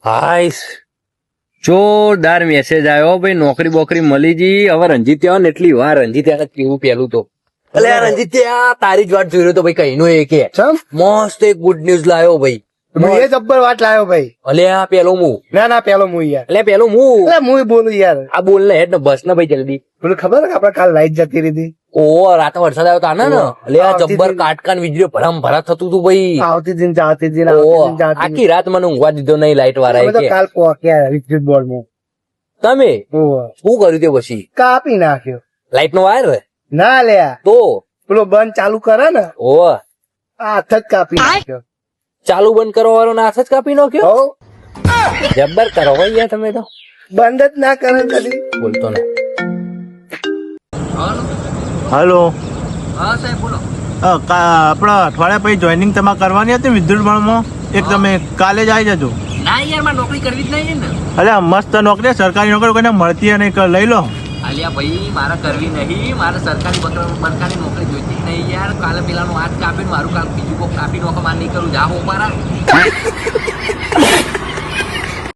હાઈસ જોરદાર મેસેજ આવ્યો ભાઈ, નોકરી બોકરી મળી ગઈ. હવે રંજીત ને એટલી વાર રંજીત કેવું પેલું તો એટલે રંજીત તારી જ વાત જોઈ રહ્યો તો ભાઈ, કઈ નો એ કે મસ્ત એક ગુડ ન્યૂઝ લાવ્યો ભાઈ. એ જબ્બર વાત લાવ્યો ભાઈ. અલે આ પેલો હું ના પેલો હું યાર. એટલે પેલો હું બોલું યાર. આ બોલ ને હેડ ને બસ ને ભાઈ જલ્દી. પેલું ખબર કે આપડે કાલ લાઈટ જતી રહી હતી. ઓ રાતે વરસાદ આવ્યો તા ને એટલે આ જબ્બર કાટકાન વીજળીઓ ભરામ ભરા થતું તું ભાઈ. આવતી દિન જાતી દિન આખી રાત મને ઊંઘવા દીધો નહીં લાઈટ વાળા. કાલ પોક્યા વિદ્યુત બોર્ડ માં. તમે શું કર્યું તે પછી? કાપી નાખ્યો લાઈટ નો વાયર ના લ્યા. તો પેલો બંધ ચાલુ કરે ને ઓ હાથ જ કાપી નાખ્યો. ચાલુ બંધ કરવા વાળો હાથ જ કાપી નાખ્યો. જબ્બર કરો ભાઈ યાર તમે તો. બંધ જ ના કરે કદી. બોલતો ને. હલો. હા સાહેબ બોલો. આપડે અઠવાડિયા પછી જોઈનિંગ તમારે કરવાની હતી વિદ્યુત ભવનમાં. એક તમે કાલે જ આવી જજો. ના યાર મારે નોકરી કરવી જ નહીં ને. અરે મસ્ત નોકરી, સરકારી નોકરી કોઈને મળતી નહીં, લઈ લો. અલ્યા ભાઈ મારે કરવી નહીં, મારે સરકારી બરકારી નોકરી જોઈતી નહીં યાર. કાલે પેલાનું હાથ કાપીને મારું કાલ બીજું કોઈ કાપી નોખો માર નહીં કરું. જા હો મારા